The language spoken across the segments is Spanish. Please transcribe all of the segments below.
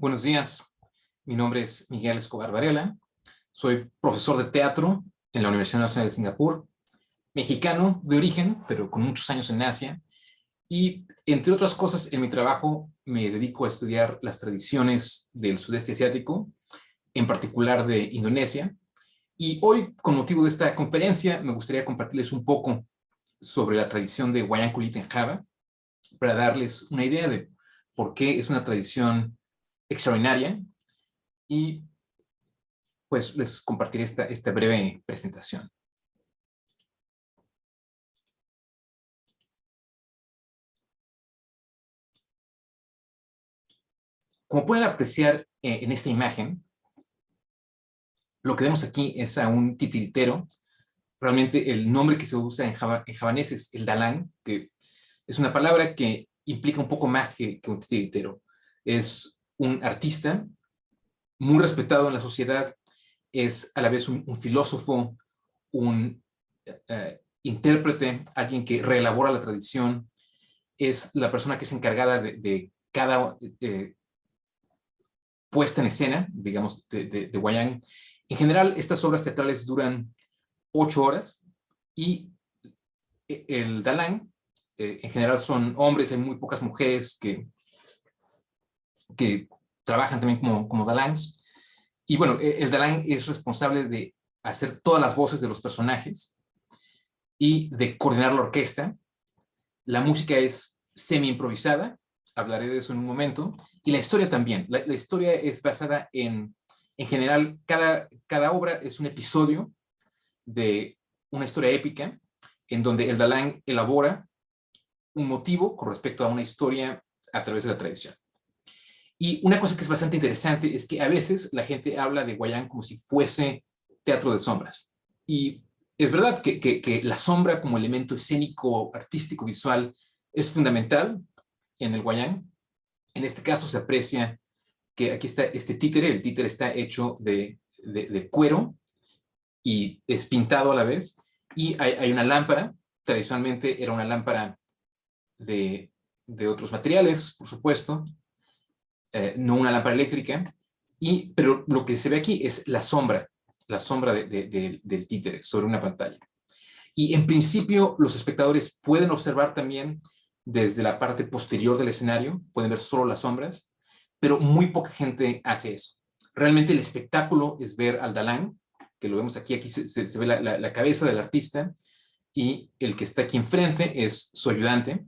Buenos días, mi nombre es Miguel Escobar Varela, soy profesor de teatro en la Universidad Nacional de Singapur, mexicano de origen, pero con muchos años en Asia, y entre otras cosas en mi trabajo me dedico a estudiar las tradiciones del sudeste asiático, en particular de Indonesia, y hoy, con motivo de esta conferencia, me gustaría compartirles un poco sobre la tradición de Wayang Kulit en Java, para darles una idea de por qué es una tradición extraordinaria y pues les compartiré esta breve presentación. Como pueden apreciar en esta imagen, lo que vemos aquí es a un titiritero. Realmente el nombre que se usa en javanés es el dalang, que es una palabra que implica un poco más que un titiritero. Es un artista muy respetado en la sociedad, es a la vez un filósofo, un intérprete, alguien que reelabora la tradición, es la persona que es encargada de cada puesta en escena, digamos, de Wayang. En general, estas obras teatrales duran 8 horas y el dalang, en general son hombres, hay muy pocas mujeres que trabajan también como dalangs. Y bueno, el dalang es responsable de hacer todas las voces de los personajes y de coordinar la orquesta. La música es semi-improvisada, hablaré de eso en un momento, y la historia también. La historia es basada en general, cada obra es un episodio de una historia épica, en donde el dalang elabora un motivo con respecto a una historia a través de la tradición. Y una cosa que es bastante interesante es que a veces la gente habla de Wayang como si fuese teatro de sombras. Y es verdad que la sombra como elemento escénico, artístico, visual, es fundamental en el Wayang. En este caso se aprecia que aquí está este títere, el títere está hecho de cuero y es pintado a la vez, y hay una lámpara, tradicionalmente era una lámpara de otros materiales, por supuesto, no una lámpara eléctrica, pero lo que se ve aquí es la sombra del títere sobre una pantalla. Y en principio los espectadores pueden observar también desde la parte posterior del escenario, pueden ver solo las sombras, pero muy poca gente hace eso. Realmente el espectáculo es ver al dalang, que lo vemos aquí se ve la cabeza del artista, y el que está aquí enfrente es su ayudante.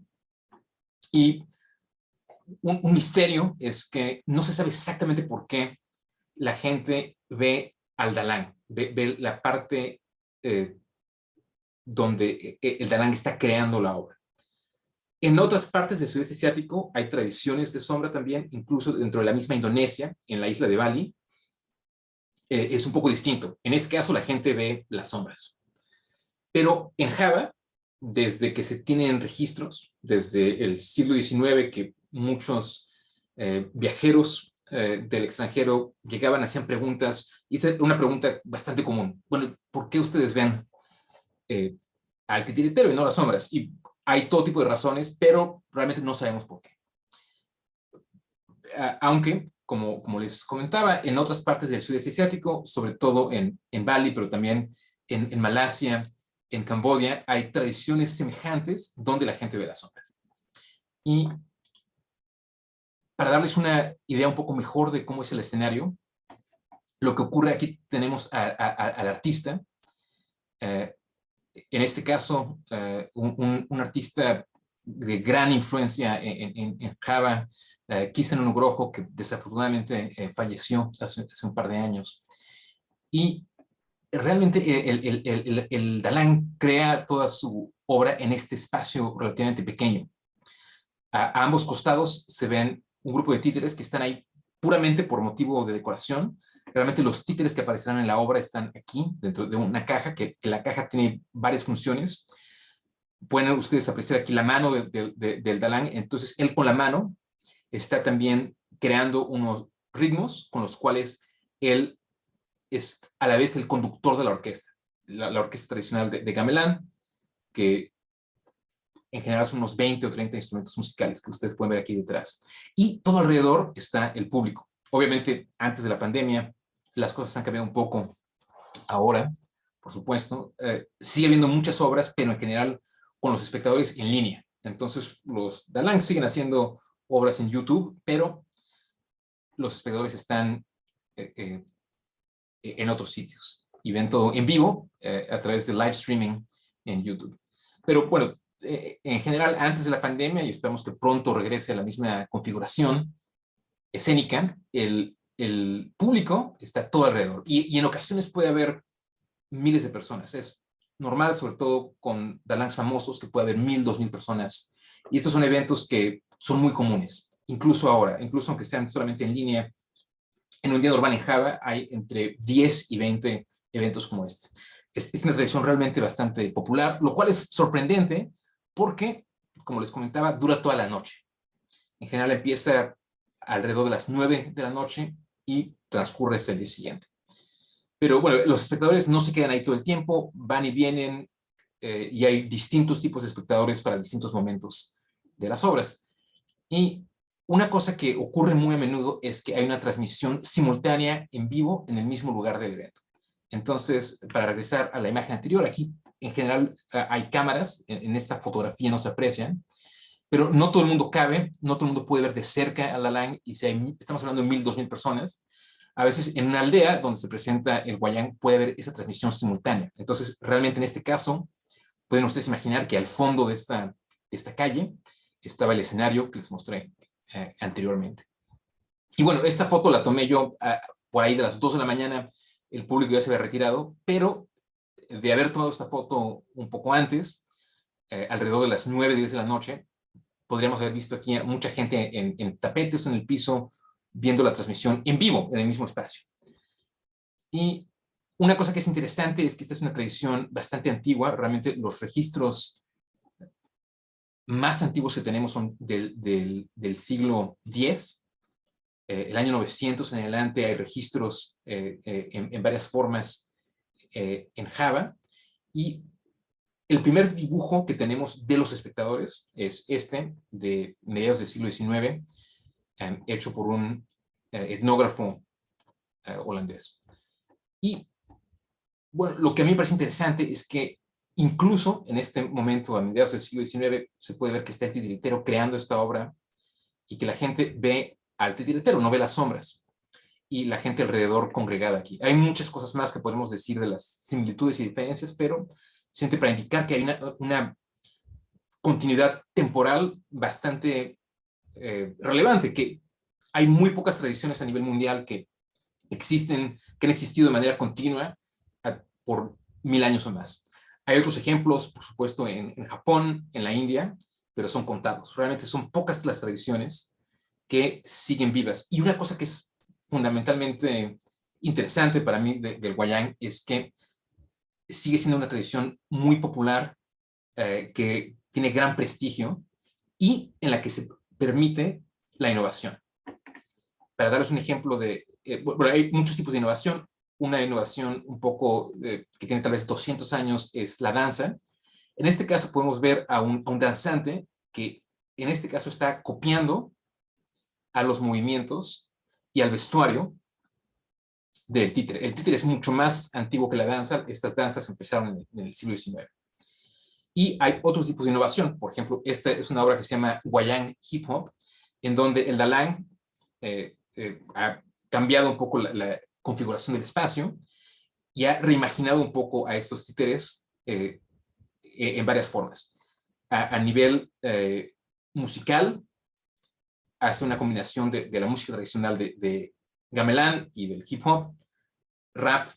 Y un misterio es que no se sabe exactamente por qué la gente ve al dalang, ve la parte donde el dalang está creando la obra. En otras partes del sudeste asiático hay tradiciones de sombra también, incluso dentro de la misma Indonesia, en la isla de Bali, es un poco distinto. En este caso la gente ve las sombras. Pero en Java, desde que se tienen registros, desde el siglo XIX, que muchos viajeros del extranjero llegaban, hacían preguntas, y esa es una pregunta bastante común. Bueno, ¿por qué ustedes ven al titiritero y no las sombras? Y hay todo tipo de razones, pero realmente no sabemos por qué. Aunque, como les comentaba, en otras partes del sudeste asiático, sobre todo en Bali, pero también en Malasia, en Camboya, hay tradiciones semejantes donde la gente ve la sombra. Y para darles una idea un poco mejor de cómo es el escenario, lo que ocurre aquí tenemos al artista, en este caso, un artista de gran influencia en Java, Kisanu Nugroho, que desafortunadamente falleció hace un par de años. Y realmente el dalang crea toda su obra en este espacio relativamente pequeño. A ambos costados se ven un grupo de títeres que están ahí puramente por motivo de decoración. Realmente los títeres que aparecerán en la obra están aquí, dentro de una caja, que la caja tiene varias funciones. Pueden ustedes apreciar aquí la mano del dalang. Entonces él con la mano está también creando unos ritmos con los cuales él es a la vez el conductor de la orquesta. La orquesta tradicional de gamelán, que en general son unos 20 o 30 instrumentos musicales que ustedes pueden ver aquí detrás. Y todo alrededor está el público. Obviamente, antes de la pandemia, las cosas han cambiado un poco ahora, por supuesto. Sigue habiendo muchas obras, pero en general con los espectadores en línea. Entonces, los Dalang siguen haciendo obras en YouTube, pero los espectadores están en otros sitios y ven todo en vivo a través de live streaming en YouTube. Pero bueno, en general, antes de la pandemia, y esperamos que pronto regrese a la misma configuración escénica, el público está todo alrededor. Y en ocasiones puede haber miles de personas. Es normal, sobre todo con Dalangs famosos, que puede haber 1,000, 2,000 personas. Y estos son eventos que son muy comunes, incluso ahora, incluso aunque sean solamente en línea. En un día normal en Java hay entre 10 y 20 eventos como este. Es una tradición realmente bastante popular, lo cual es sorprendente porque, como les comentaba, dura toda la noche. En general empieza alrededor de las 9 de la noche y transcurre hasta el día siguiente. Pero bueno, los espectadores no se quedan ahí todo el tiempo, van y vienen, y hay distintos tipos de espectadores para distintos momentos de las obras. Y una cosa que ocurre muy a menudo es que hay una transmisión simultánea en vivo en el mismo lugar del evento. Entonces, para regresar a la imagen anterior, aquí en general hay cámaras, en esta fotografía no se aprecian, pero no todo el mundo cabe, no todo el mundo puede ver de cerca a Dalang, y si estamos hablando de 1,000, 2,000 personas, a veces en una aldea donde se presenta el Wayang puede haber esa transmisión simultánea. Entonces, realmente en este caso, pueden ustedes imaginar que al fondo de esta calle estaba el escenario que les mostré anteriormente. Y bueno, esta foto la tomé yo por ahí de las 2 de la mañana, el público ya se había retirado, pero de haber tomado esta foto un poco antes, alrededor de las 9, 10 de la noche, podríamos haber visto aquí a mucha gente en tapetes en el piso, viendo la transmisión en vivo, en el mismo espacio. Y una cosa que es interesante es que esta es una tradición bastante antigua. Realmente los registros más antiguos que tenemos son del siglo X. El año 900 en adelante hay registros en varias formas en Java. Y el primer dibujo que tenemos de los espectadores es este, de mediados del siglo XIX, hecho por un etnógrafo holandés. Y bueno, lo que a mí me parece interesante es que incluso en este momento, a mediados del siglo XIX, se puede ver que está el titiritero creando esta obra y que la gente ve al titiritero, no ve las sombras, y la gente alrededor congregada aquí. Hay muchas cosas más que podemos decir de las similitudes y diferencias, pero siempre para indicar que hay una continuidad temporal bastante relevante, que hay muy pocas tradiciones a nivel mundial que han existido de manera continua por 1,000 años o más. Hay otros ejemplos, por supuesto, en Japón, en la India, pero son contados. Realmente son pocas las tradiciones que siguen vivas. Y una cosa que es fundamentalmente interesante para mí del Wayang es que sigue siendo una tradición muy popular, que tiene gran prestigio y en la que se permite la innovación. Para daros un ejemplo bueno, hay muchos tipos de innovación. Una innovación un poco que tiene tal vez 200 años es la danza. En este caso podemos ver a un danzante que en este caso está copiando a los movimientos y al vestuario del títere. El títere es mucho más antiguo que la danza. Estas danzas empezaron en el siglo XIX. Y hay otros tipos de innovación. Por ejemplo, esta es una obra que se llama Wayang Hip Hop, en donde el Dalang ha cambiado un poco la configuración del espacio y ha reimaginado un poco a estos títeres en varias formas. A nivel musical, hace una combinación de la música tradicional de gamelán y del hip hop, rap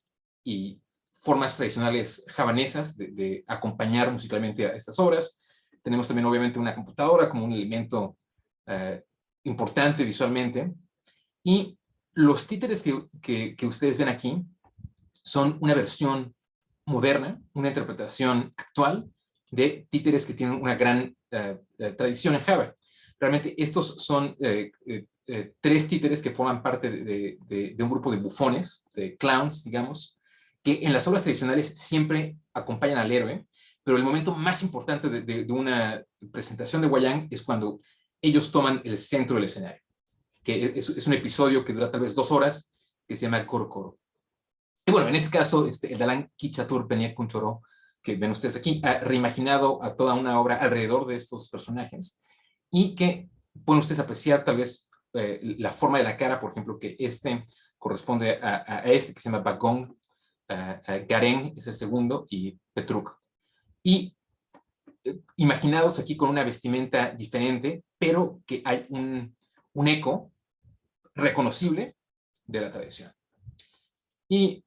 y formas tradicionales javanesas de acompañar musicalmente a estas obras. Tenemos también obviamente una computadora como un elemento importante visualmente. Y los títeres que ustedes ven aquí son una versión moderna, una interpretación actual de títeres que tienen una gran tradición en Java. Realmente estos son 3 títeres que forman parte de un grupo de bufones, de clowns, digamos, que en las obras tradicionales siempre acompañan al héroe, pero el momento más importante de una presentación de Wayang es cuando ellos toman el centro del escenario. que es un episodio que dura tal vez 2 horas, que se llama Coro Coro. Y bueno, en este caso, el Dalang Ki Chatur Peniek Kunchoro, que ven ustedes aquí, ha reimaginado a toda una obra alrededor de estos personajes, y que pueden ustedes apreciar tal vez la forma de la cara, por ejemplo, que corresponde a este que se llama Bagong, Garen es el segundo, y Petruk. Y imaginados aquí con una vestimenta diferente, pero que hay un eco reconocible de la tradición. Y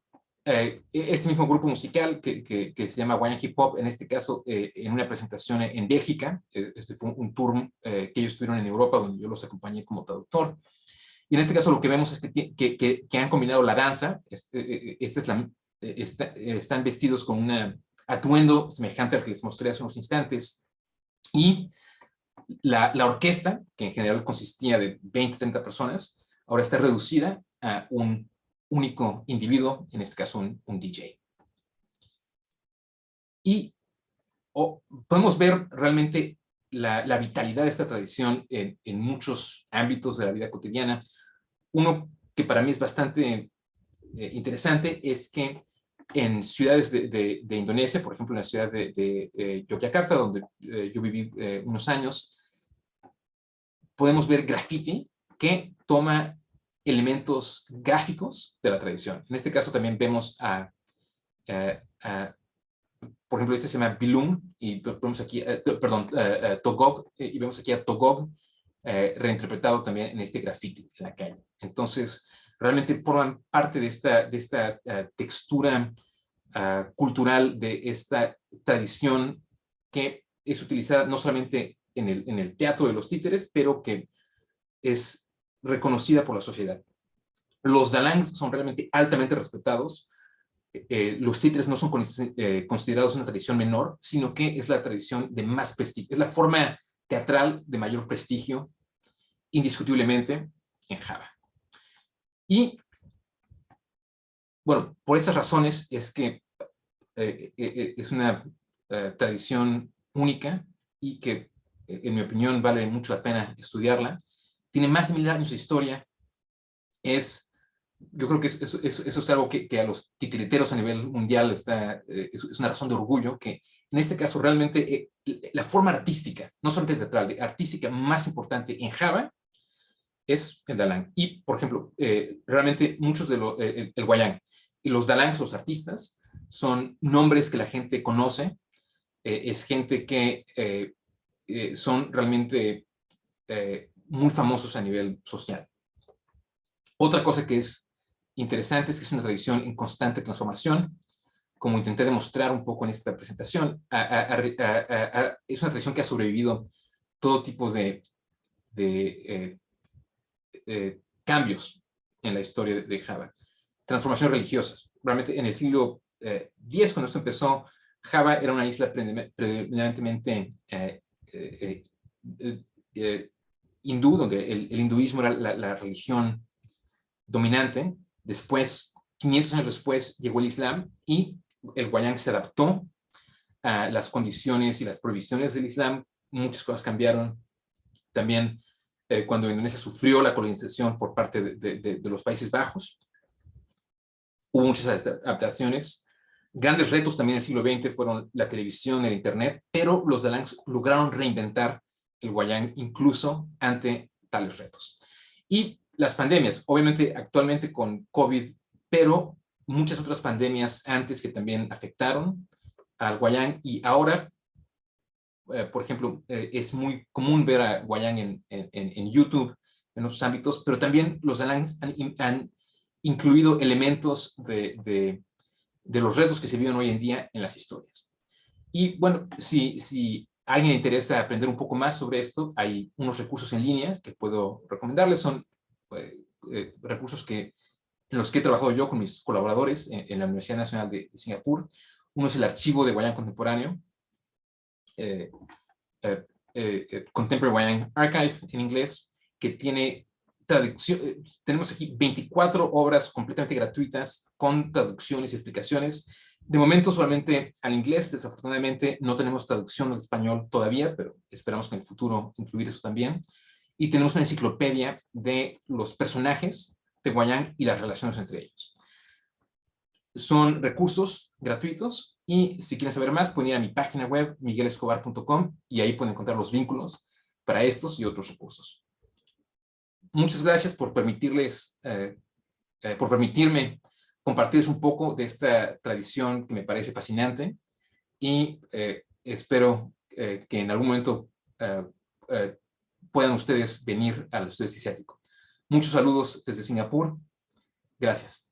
este mismo grupo musical que se llama Wayang Hip Hop, en este caso en una presentación en Bélgica, este fue un tour que ellos tuvieron en Europa, donde yo los acompañé como traductor. Y en este caso lo que vemos es que han combinado la danza, están vestidos con un atuendo semejante al que les mostré hace unos instantes, y la orquesta, que en general consistía de 20, 30 personas, ahora está reducida a un único individuo, en este caso un DJ. Y podemos ver realmente la vitalidad de esta tradición en muchos ámbitos de la vida cotidiana. Uno que para mí es bastante interesante es que en ciudades de Indonesia, por ejemplo en la ciudad de Yogyakarta, donde yo viví unos años, podemos ver graffiti que toma elementos gráficos de la tradición. En este caso también vemos por ejemplo, este se llama Bilung, y vemos aquí, Togog, y vemos aquí a Togog reinterpretado también en este graffiti en la calle. Entonces, realmente forman parte de esta textura cultural, de esta tradición que es utilizada no solamente en el teatro de los títeres, pero que es reconocida por la sociedad. Los dalangs son realmente altamente respetados. Los títeres no son considerados una tradición menor, sino que es la tradición de más prestigio. Es la forma teatral de mayor prestigio, indiscutiblemente, en Java. Y, bueno, por esas razones es que es una tradición única y que, en mi opinión, vale mucho la pena estudiarla. Tiene más de 1000 años de historia. Yo creo que eso es algo que a los titiriteros a nivel mundial es una razón de orgullo, que en este caso realmente la forma artística, no solamente teatral, artística más importante en Java es el dalang. Y, por ejemplo, realmente muchos de el wayang y los dalangs, los artistas, son nombres que la gente conoce, es gente que son realmente muy famosos a nivel social. Otra cosa que es interesante es que es una tradición en constante transformación, como intenté demostrar un poco en esta presentación. Es una tradición que ha sobrevivido todo tipo de cambios en la historia de Java. Transformaciones religiosas. Realmente en el siglo X, cuando esto empezó, Java era una isla predominantemente hindú, donde el hinduismo era la religión dominante. Después, 500 años después, llegó el Islam y el wayang se adaptó a las condiciones y las prohibiciones del Islam. Muchas cosas cambiaron. También cuando Indonesia sufrió la colonización por parte de los Países Bajos, hubo muchas adaptaciones. Grandes retos también en el siglo XX fueron la televisión, el internet, pero los dalangs lograron reinventar el wayang incluso ante tales retos. Y las pandemias, obviamente actualmente con COVID, pero muchas otras pandemias antes que también afectaron al wayang, y ahora, por ejemplo, es muy común ver a wayang en YouTube, en otros ámbitos, pero también los dalangs han incluido elementos de los retos que se viven hoy en día en las historias. Y bueno, si a alguien le interesa aprender un poco más sobre esto, hay unos recursos en línea que puedo recomendarles. Son recursos en los que he trabajado yo con mis colaboradores en la Universidad Nacional de Singapur. Uno es el archivo de Wayang Contemporáneo, Contemporary Wayang Archive en inglés, que tiene traducción. Tenemos aquí 24 obras completamente gratuitas con traducciones y explicaciones. De momento solamente al inglés. Desafortunadamente no tenemos traducción al español todavía, pero esperamos que en el futuro incluir eso también. y tenemos una enciclopedia de los personajes de Wayang y las relaciones entre ellos. Son recursos gratuitos y si quieren saber más pueden ir a mi página web miguelescobar.com y ahí pueden encontrar los vínculos para estos y otros recursos. Muchas gracias por permitirme compartirles un poco de esta tradición que me parece fascinante y espero que en algún momento puedan ustedes venir al sudeste asiático. Muchos saludos desde Singapur. Gracias.